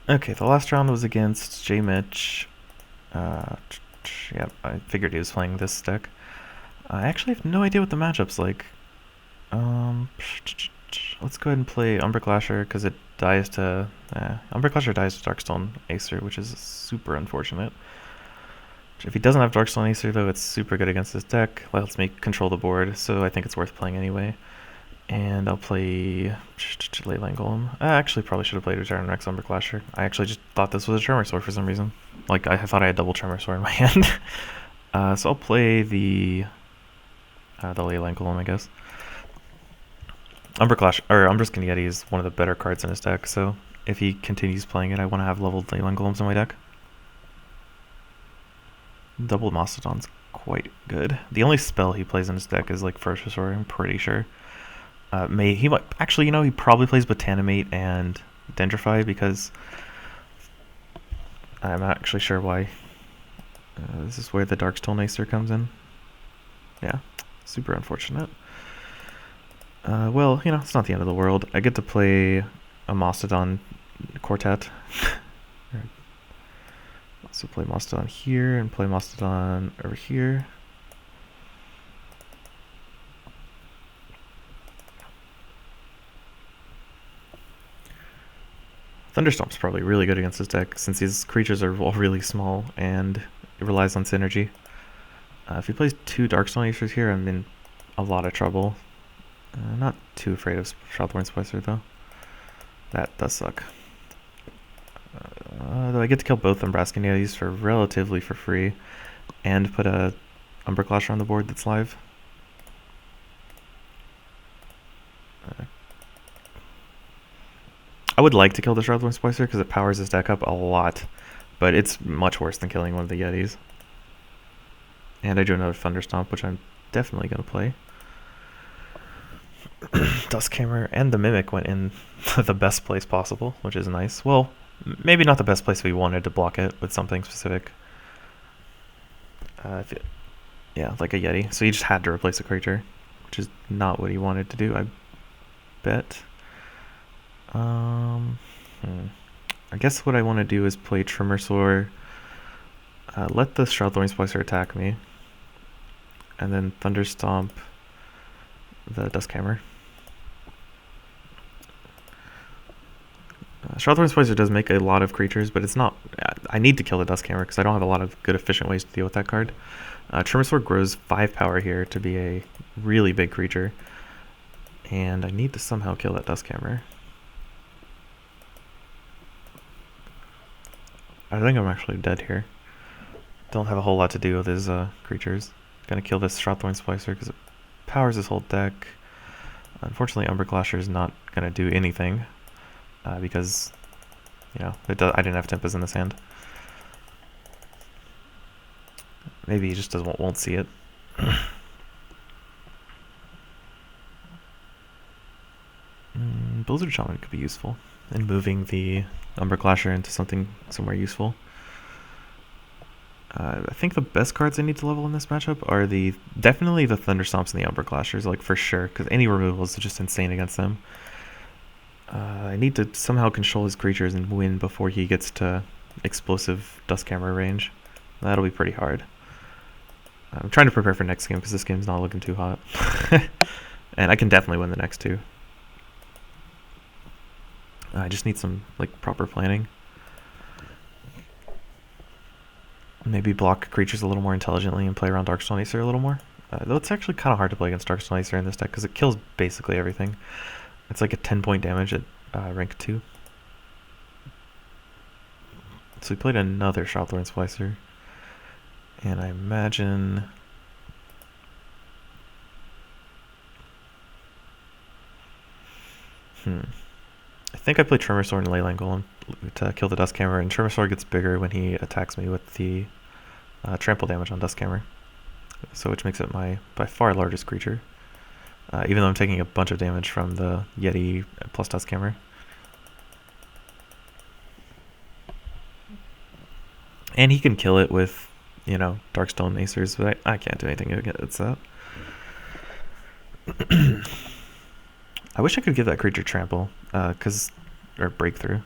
Okay, the last round was against J Mitch. Uh, yeah, I figured he was playing this deck. I actually have no idea what the matchup's like. Um, let's go ahead and play Umber Clasher because it dies to Umber Clasher dies to Darkstone Acer, which is super unfortunate. If he doesn't have Darkstone Acer though, it's super good against this deck. Lets me control the board, so I think it's worth playing anyway. And I'll play Leyline Golem. I actually probably should have played Return Rex Umber Clasher. I actually just thought this was a Tremor Sword for some reason. Like, I thought I had double Tremor Sword in my hand. So I'll play the Leyline Golem, I guess. Umber Clash, or Umber Skin Yeti is one of the better cards in his deck, so if he continues playing it, I want to have leveled Leyline Golems in my deck. Double Mastodon's quite good. The only spell he plays in his deck is like First Restore, I'm pretty sure. He might actually, he probably plays Botanimate and Dendrify because I'm not actually sure why. This is where the Darkstone Acer comes in. Yeah, super unfortunate. Well, it's not the end of the world. I get to play a Mastodon Quartet. So play Mastodon here and play Mastodon over here. Thunderstomp's probably really good against this deck since these creatures are all really small and it relies on synergy. If he plays two Darkstone Acers here, I'm in a lot of trouble. Not too afraid of Shroudthorn Splicer though. That does suck. Though I get to kill both Umbraskan Yetis for relatively for free and put a Umber Clasher on the board that's live. I would like to kill the Shroudthorn Splicer because it powers this deck up a lot, but it's much worse than killing one of the Yetis. And I drew another Thunderstomp, which I'm definitely going to play. Duskhammer and the Mimic went in the best place possible, which is nice. Well, maybe not the best place we wanted to block it with something specific. Yeah, like a Yeti. So you just had to replace a creature, which is not what he wanted to do, I bet. I guess what I want to do is play Tremorsaur, let the Shroudthorn Splicer attack me, and then Thunderstomp the Duskhammer. Shroudthorn Splicer does make a lot of creatures, but it's not... I need to kill the Duskhammer because I don't have a lot of good efficient ways to deal with that card. Tremorsaur grows 5 power here to be a really big creature, and I need to somehow kill that Duskhammer. I think I'm actually dead here. Don't have a whole lot to do with his creatures. Gonna kill this Shroudthorn Splicer because it powers his whole deck. Unfortunately, Umber Clasher is not gonna do anything because, I didn't have Tempest in this hand. Maybe he just won't see it. Blizzard Shaman could be useful in moving the Umber Clasher into somewhere useful. I think the best cards I need to level in this matchup are definitely the Thunderstomps and the Umber Clashers, like for sure, because any removals are just insane against them. I need to somehow control his creatures and win before he gets to explosive Duskhammer range. That'll be pretty hard. I'm trying to prepare for next game because this game's not looking too hot. And I can definitely win the next two. I just need some proper planning. Maybe block creatures a little more intelligently and play around Darkstone Acer a little more. Though it's actually kind of hard to play against Darkstone Acer in this deck because it kills basically everything. It's like a 10-point damage at rank 2. So we played another Shroudthorn Splicer. And I imagine... I think I played Tremorsaur and Leyline Golem to kill the Duskhammer, and Tremorsaur gets bigger when he attacks me with the trample damage on Duskhammer. So which makes it my by far largest creature. Even though I'm taking a bunch of damage from the Yeti plus Duskhammer. And he can kill it with, Darkstone Acers, but I can't do anything against that. I wish I could give that creature trample, or breakthrough,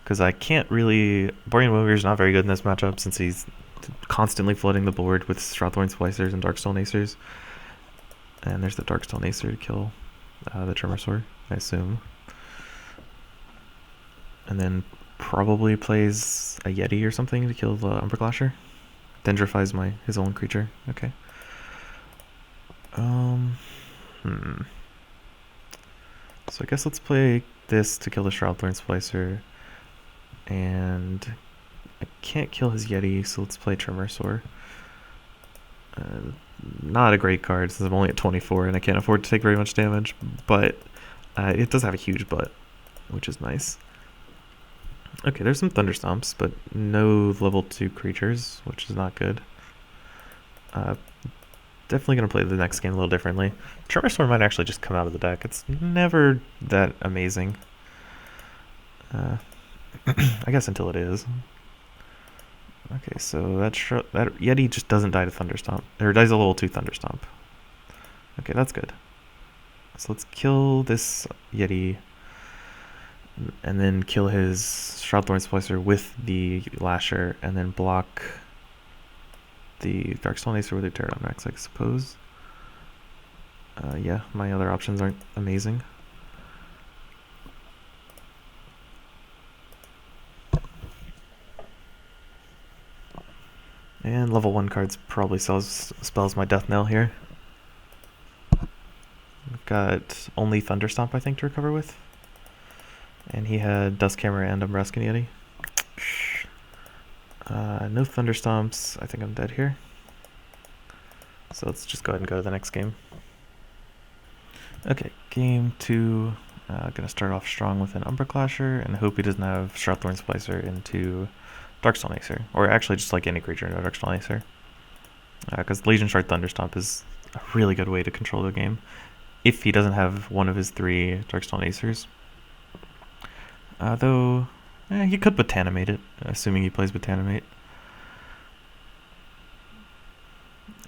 because I can't really... Borean Windweaver's not very good in this matchup since he's constantly flooding the board with Shroudthorn Splicers and Darkstone Acers. And there's the Darkstone Acer to kill the Tremorsaur, I assume. And then probably plays a Yeti or something to kill the Umberclasher. Dendrifies his own creature. Okay. So I guess let's play this to kill the Shroudthorn Splicer. And I can't kill his Yeti, so let's play Tremorsaur. Not a great card since I'm only at 24 and I can't afford to take very much damage, but it does have a huge butt, which is nice. Okay, there's some Thunderstomps, but no level 2 creatures, which is not good. Definitely going to play the next game a little differently. Tremorsaur might actually just come out of the deck. It's never that amazing. I guess until it is. Okay, so that Yeti just doesn't die to Thunderstomp. Or dies a level 2 Thunderstomp. Okay, that's good. So let's kill this Yeti. And then kill his Shroudthorn Splicer with the Lasher. And then block the Darkstone Acer with a Pterodon Rex, I suppose. Yeah, my other options aren't amazing. And level 1 cards probably spells my death knell here. I've got only Thunderstomp, I think, to recover with. And he had Duskhammer and Umbreska Yeti. No Thunderstomps. I think I'm dead here. So let's just go ahead and go to the next game. Okay, game 2. Gonna start off strong with an Umberclasher and hope he doesn't have Shroudthorn Splicer into Darkstone Acer, or actually just like any creature into Darkstone Acer. Because Legion Shard Thunderstomp is a really good way to control the game if he doesn't have one of his 3 Darkstone Acers. Though, he could Botanimate it, assuming he plays Botanimate.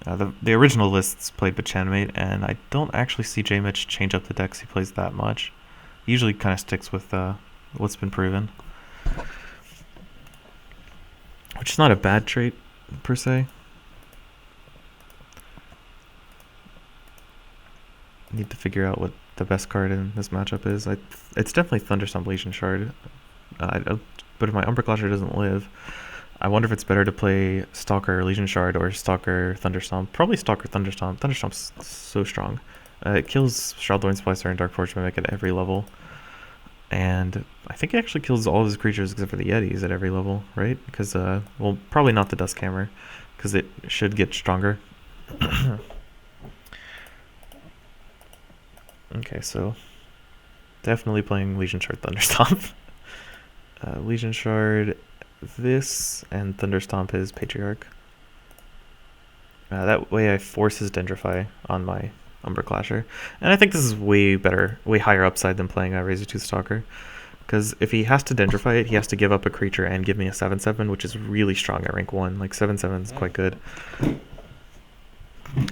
The original lists played Botanimate, and I don't actually see J-Mitch change up the decks he plays that much. He usually kind of sticks with what's been proven. Which is not a bad trait, per se. Need to figure out what the best card in this matchup is. It's definitely Thunderstomp Legion Shard. But if my Umberclasher doesn't live, I wonder if it's better to play Stalker Legion Shard or Stalker Thunderstomp. Probably Stalker Thunderstomp. Thunderstomp's so strong. It kills Shroudthorn Splicer and Dark Forge Mimic at every level. And I think it actually kills all of his creatures except for the Yetis at every level, right? Because, well, probably not the Duskhammer, because it should get stronger. Okay, so definitely playing Legion Shard Thunderstomp. Legion Shard this, and Thunderstomp his Patriarch. That way I force his Dendrify on my Umberclasher. And I think this is way better, way higher upside than playing a Razortooth Stalker. Because if he has to Dendrify it, he has to give up a creature and give me a 7/7, which is really strong at rank 1. Like, 7/7 is quite good.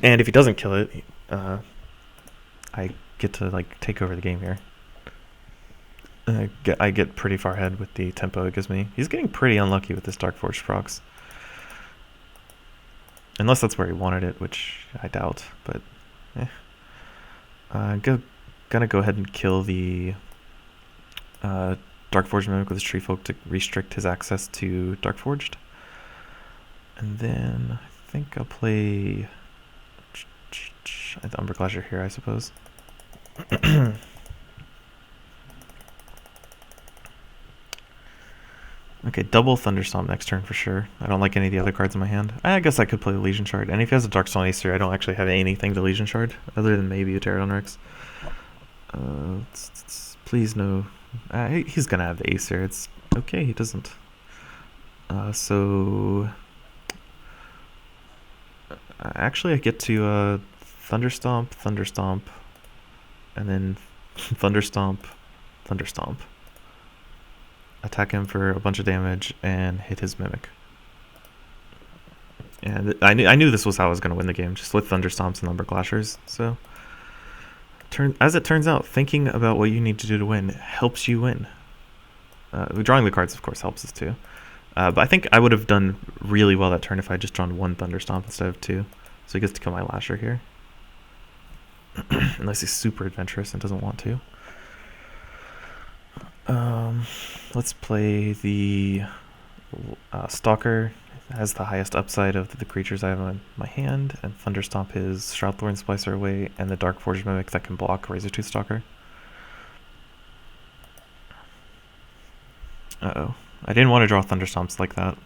And if he doesn't kill it, I get to, like, take over the game here. I get pretty far ahead with the tempo it gives me. He's getting pretty unlucky with this Dark Forge procs. Unless that's where he wanted it, which I doubt, but gonna go ahead and kill the Dark Forge Mimic with his Tree Folk to restrict his access to Dark Forged. And then I think I'll play the Umberclasher here, I suppose. Okay, double Thunderstomp next turn for sure. I don't like any of the other cards in my hand. I guess I could play the Legion Shard. And if he has a Darkstone Acer, I don't actually have anything to Legion Shard, other than maybe a Pterodon Rex. Please no. He's gonna have the Acer. It's okay, he doesn't. So... actually, I get to Thunderstomp, Thunderstomp, and then Thunderstomp, Thunderstomp. Attack him for a bunch of damage and hit his Mimic. And I knew this was how I was going to win the game, just with Thunderstomps and Umberclashers. So, as it turns out, thinking about what you need to do to win helps you win. Drawing the cards, of course, helps us too. But I think I would have done really well that turn if I had just drawn 1 Thunderstomp instead of 2. So he gets to kill my Lasher here. Unless he's super adventurous and doesn't want to. Let's play the Stalker. It has the highest upside of the creatures I have in my hand, and Thunderstomp his Shroudthorn Splicer away, and the Dark Forge Mimic that can block Razortooth Stalker. Uh-oh. I didn't want to draw Thunderstomps like that,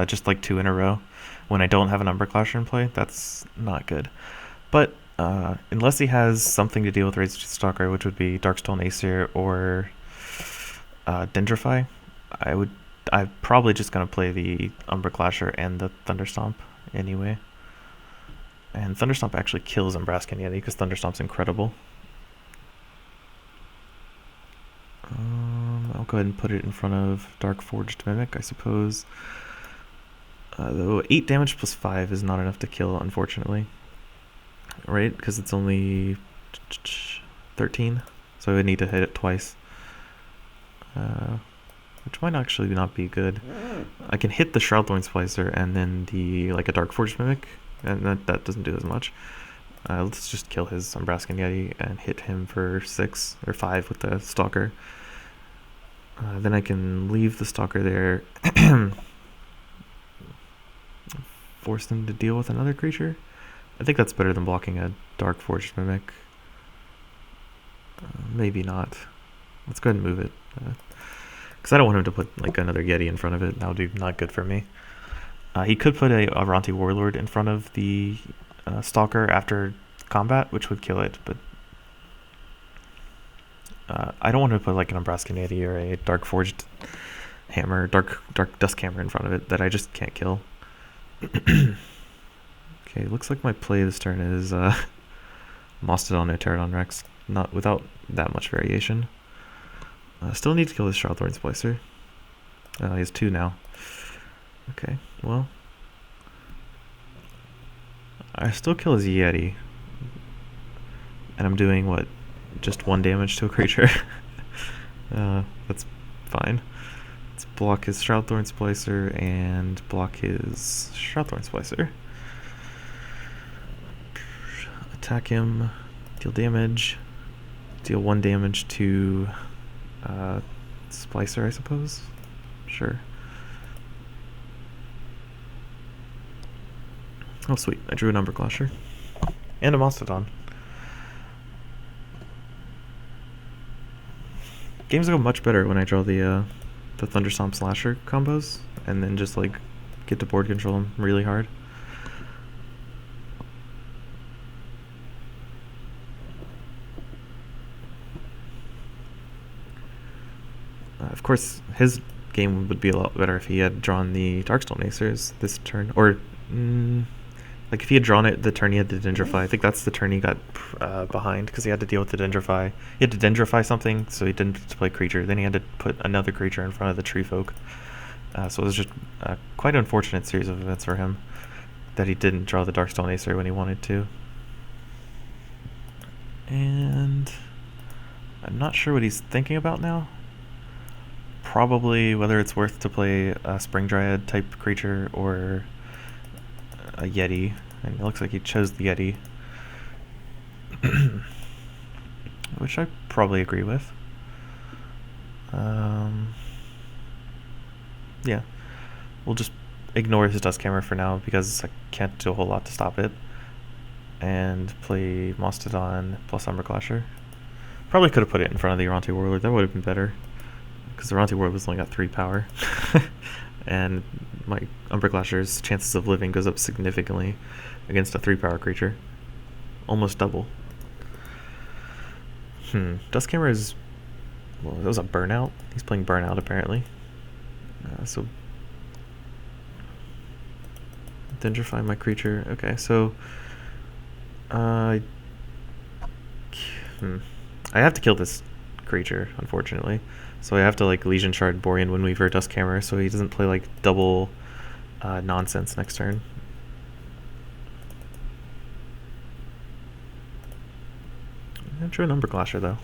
just like 2 in a row. When I don't have an Umber Clasher in play, that's not good. But unless he has something to deal with Razortooth Stalker, which would be Darkstone Aesir or Dendrify, I'm probably just going to play the Umber Clasher and the Thunderstomp anyway. And Thunderstomp actually kills Umbraskan Yeti because Thunderstomp's incredible. I'll go ahead and put it in front of Dark Forged Mimic, I suppose. Though 8 damage plus 5 is not enough to kill, unfortunately. Right? Because it's only 13. So I would need to hit it twice. Which might actually not be good. I can hit the Shroudthorn Splicer and then a Dark Forged Mimic, and that doesn't do as much. Let's just kill his Umbraskan Yeti and hit him for 6 or 5 with the Stalker. Then I can leave the Stalker there, force them to deal with another creature. I think that's better than blocking a Dark Forged Mimic. Maybe not. Let's go ahead and move it. Because I don't want him to put like another Yeti in front of it. That would be not good for me. He could put a Aranti Warlord in front of the Stalker after combat, which would kill it, but I don't want to put like an Umbraskan Yeti or a Dark Forged Hammer, Dark Dusk Hammer in front of it that I just can't kill. Okay, looks like my play this turn is Mastodon or Pterodon Rex, not without that much variation. Still need to kill this Shroudthorn Splicer. He has 2 now. Okay, well, I still kill his Yeti, and I'm doing what, just 1 damage to a creature. That's fine. Let's block his Shroudthorn Splicer and block his Shroudthorn Splicer. Attack him, deal damage, deal 1 damage to Splicer, I suppose. Sure. Oh sweet, I drew an Umber Clasher. And a Mastodon. Games go much better when I draw the Thunderstomp Slasher combos, and then just like get to board control them really hard. Of course, his game would be a lot better if he had drawn the Darkstone Aesir's this turn, or like if he had drawn it the turn he had to Dendrify. I think that's the turn he got behind because he had to deal with the Dendrify. He had to Dendrify something, so he didn't get to play creature. Then he had to put another creature in front of the Tree Folk. So it was just quite an unfortunate series of events for him that he didn't draw the Darkstone Aesir when he wanted to. And I'm not sure what he's thinking about now. Probably whether it's worth to play a Spring Dryad type creature or a Yeti, and it looks like he chose the Yeti, which I probably agree with. Yeah, we'll just ignore his Dust Camera for now because I can't do a whole lot to stop it, and play Mastodon plus Umber Clasher. Probably could have put it in front of the Aranti Warlord. That would have been better, because the Aranti Warlord's only got 3 power. And my Umber Clasher's chances of living goes up significantly against a 3 power creature. Almost double. Dust Camera is... well, that was a Burnout. He's playing Burnout, apparently. So... Dendrify my creature. Okay, so... I have to kill this creature, unfortunately. So I have to like Legion Shard, Borean Windweaver, Dust Hammer, so he doesn't play like double nonsense next turn. I drew an Umber Clasher though.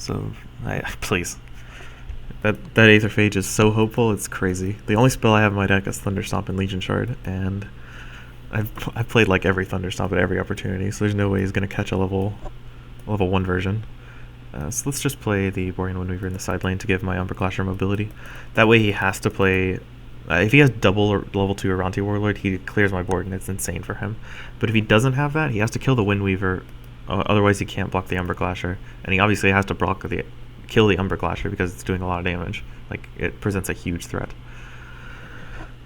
So, please. That Aether Phage is so hopeful, it's crazy. The only spell I have in my deck is Thunderstomp and Legion Shard, and I've played like every Thunderstomp at every opportunity, so there's no way he's going to catch a level 1 version. So let's just play the Borean Windweaver in the side lane to give my Umberclasher mobility. That way he has to play... if he has double or level 2 Aranti Warlord, he clears my board and it's insane for him. But if he doesn't have that, he has to kill the Windweaver, otherwise he can't block the Umberclasher. And he obviously has to kill the Umberclasher because it's doing a lot of damage. Like, it presents a huge threat.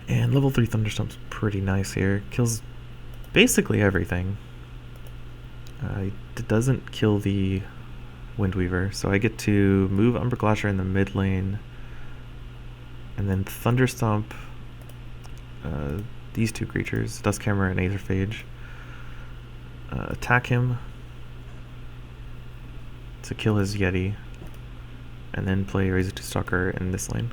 And level 3 Thunderstomp's pretty nice here. Kills basically everything. It doesn't kill the Windweaver, so I get to move Umberclasher in the mid lane, and then Thunderstomp these two creatures, Duskhammer and Aether Phage. Attack him to kill his Yeti, and then play Razor to Stalker in this lane.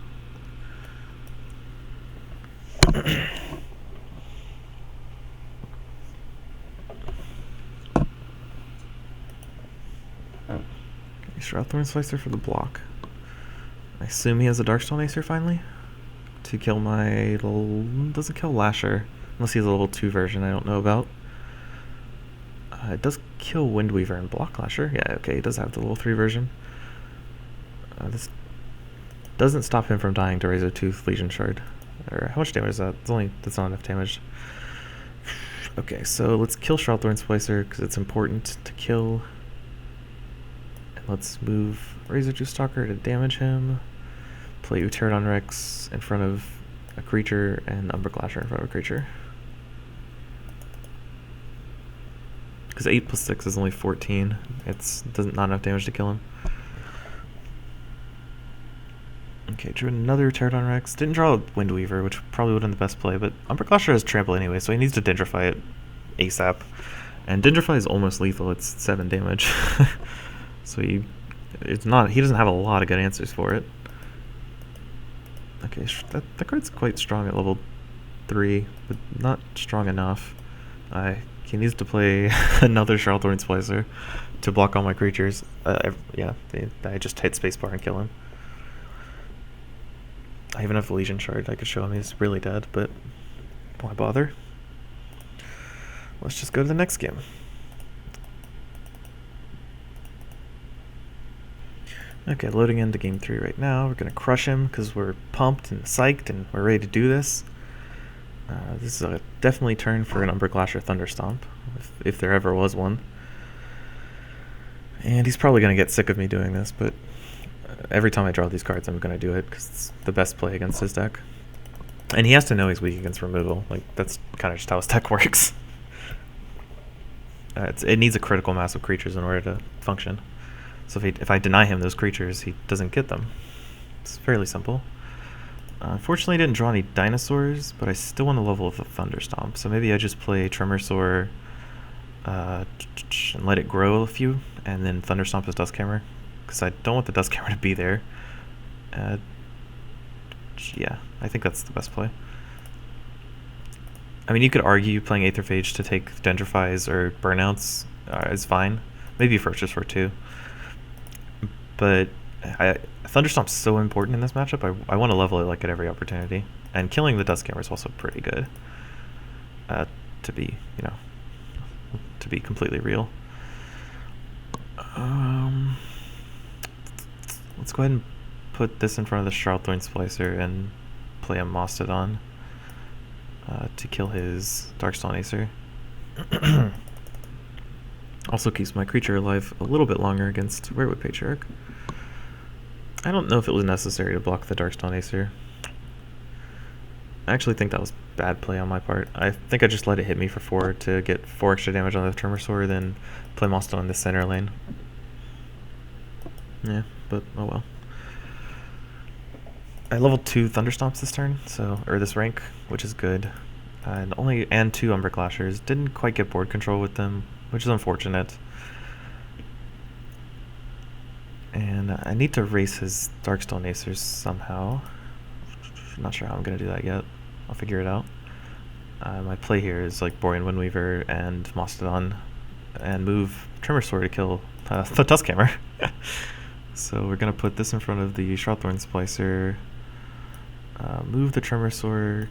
Shroudthorn Slicer for the block. I assume he has a Darkstone Acer finally to kill my doesn't kill Lasher unless he has a level 2 version I don't know about. It does kill Windweaver and block Lasher. Yeah, okay, he does have the level 3 version. This doesn't stop him from dying to Razor Tooth Legion Shard. Or how much damage is that? That's not enough damage. Okay, so let's kill Shroudthorn Splicer because it's important to kill. Let's move Razor Tooth Stalker to damage him. Play Pterodon Rex in front of a creature and Umberclasher in front of a creature. Because 8 plus 6 is only 14. It's not enough damage to kill him. Okay, drew another Pterodon Rex. Didn't draw a Windweaver, which probably would have been the best play, but Umberclasher has Trample anyway, so he needs to Dendrify it ASAP. And Dendrify is almost lethal. It's 7 damage. So he doesn't have a lot of good answers for it. Okay, that card's quite strong at level 3, but not strong enough. He needs to play another Shroudthorn Splicer to block all my creatures. Yeah, I just hit spacebar and kill him. I even have the Legion Shard. I could show him he's really dead, but why bother? Let's just go to the next game. Okay, loading into game 3 right now. We're going to crush him because we're pumped and psyched and we're ready to do this. This is a definitely turn for an Umberclasher Thunderstomp, if there ever was one. And he's probably going to get sick of me doing this, but every time I draw these cards I'm going to do it because it's the best play against his deck. And he has to know he's weak against removal. Like, that's kind of just how his deck works. It needs a critical mass of creatures in order to function. So if I deny him those creatures, he doesn't get them. It's fairly simple. Unfortunately, I didn't draw any dinosaurs, but I still want to level with a Thunderstomp. So maybe I just play Tremorsaur and let it grow a few, and then Thunderstomp as Duskhammer, because I don't want the Duskhammer to be there. Yeah, I think that's the best play. I mean, you could argue playing Aether Phage to take Dendrifies or Burnouts is fine. Maybe Ferocious Roar too. But Thunderstomp's so important in this matchup. I want to level it like at every opportunity, and killing the Duskhammer is also pretty good. To be completely real. Let's go ahead and put this in front of the Shroudthorn Splicer and play a Mastodon to kill his Darkstone Acer. Also keeps my creature alive a little bit longer against Werewood Patriarch. I don't know if it was necessary to block the Darkstone Acer. I actually think that was bad play on my part. I think I just let it hit me for 4 to get 4 extra damage on the Tremorsaur, then play Mastodon in the center lane. Yeah, but oh well. I leveled 2 Thunderstomps this turn, or this rank, which is good. And 2 Umberclashers. Didn't quite get board control with them, which is unfortunate. And I need to race his Darkstone Acers somehow. I'm not sure how I'm going to do that yet. I'll figure it out. My play here is like Borean Windweaver and Mastodon, and move Tremorsaur to kill the Duskhammer. So we're gonna put this in front of the Shroudthorn Splicer, move the Tremor Sword,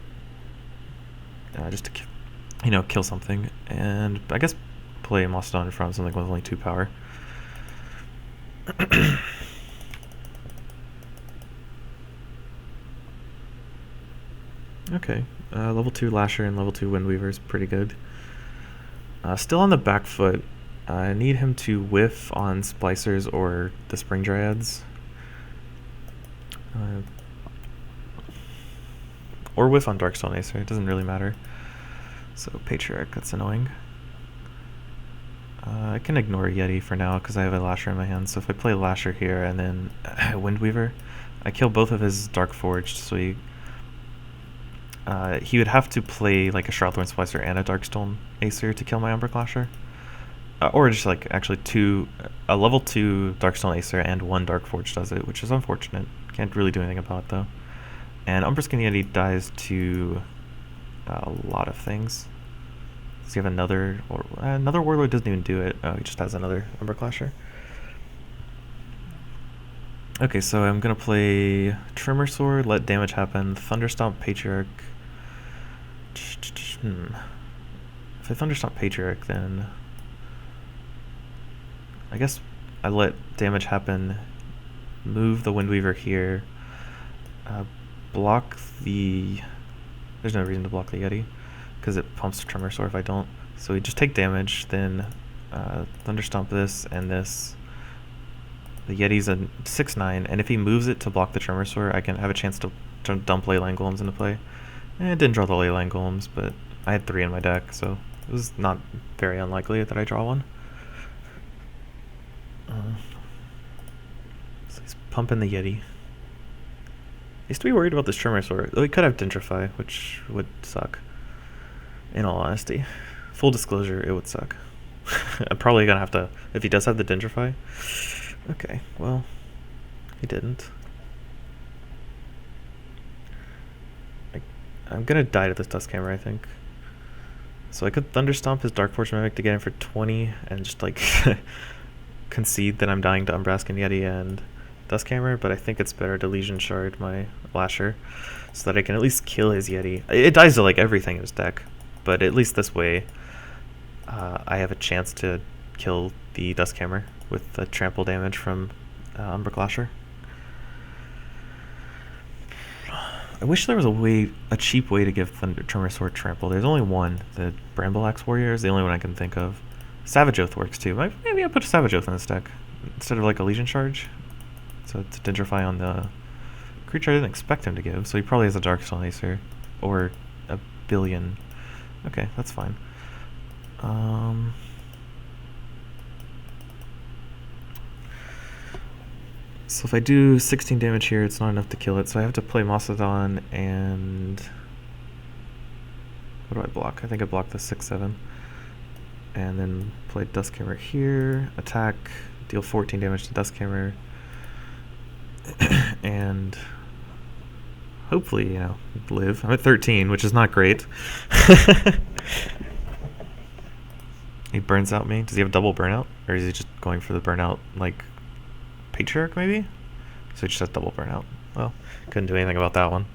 just to kill something, and I guess play Mastodon in front of something with only 2 power. Okay, level 2 Lasher and level 2 Windweaver is pretty good. Still on the back foot. I need him to whiff on Splicers or the Spring Dryads. Or whiff on Darkstone Acer, it doesn't really matter. So Patriarch, that's annoying. I can ignore Yeti for now because I have a Lasher in my hand. So if I play Lasher here and then Windweaver, I kill both of his Dark Forged, so he would have to play like a Shroudthorn Splicer and a Darkstone Acer to kill my Umbra Clasher. Or just like actually a level 2 Darkstone Acer and 1 Dark Forge does it, which is unfortunate. Can't really do anything about it though. And Umbraskin Yeti dies to a lot of things. Does he have another Warlord? Doesn't even do it. Oh, he just has another Umbra Clasher. Okay, so I'm gonna play Tremor Sword, let damage happen, Thunderstomp Patriarch. If I Thunderstomp Patriarch, then I guess I let damage happen, move the Windweaver here, block the... There's no reason to block the Yeti, because it pumps the Tremor Sword if I don't. So we just take damage, then Thunderstomp this and this. The Yeti's a 6/9, and if he moves it to block the Tremor Sword, I can have a chance to dump Leyline Golems into play. And I didn't draw the Leyline Golems, but I had 3 in my deck, so it was not very unlikely that I draw one. So he's pumping the Yeti. He used to be worried about this Tremor Sword. Though he could have Dentrify, which would suck. In all honesty. Full disclosure, it would suck. I'm probably gonna have to, if he does have the Dentrify. Okay, well, he didn't. I'm gonna die to this Dusthammer, I think. So I could Thunderstomp his Dark Forge Mimic to get him for 20 and just like concede that I'm dying to Umbraskin Yeti and Dusthammer, but I think it's better to Legion Shard my Lasher so that I can at least kill his Yeti. It dies to like everything in his deck, but at least this way I have a chance to kill the Dusthammer with the trample damage from Umbra Clasher. I wish there was a cheap way to give Tremor Sword trample. There's only one. The Bramble Axe Warrior is the only one I can think of. Savage Oath works too. Maybe I'll put a Savage Oath in this deck instead of like a Legion Charge. So to Dentrify on the creature I didn't expect him to give. So he probably has a Darkstone Acer or a billion. Okay, that's fine. So if I do 16 damage here, it's not enough to kill it, so I have to play Mastodon and... What do I block? I think I blocked the 6/7. And then play Dusthammer here, attack, deal 14 damage to Dusthammer, and hopefully, live. I'm at 13, which is not great. He burns out me. Does he have double burnout? Or is he just going for the burnout, like... Patriarch, maybe? So he just has double burnout. Well, couldn't do anything about that one.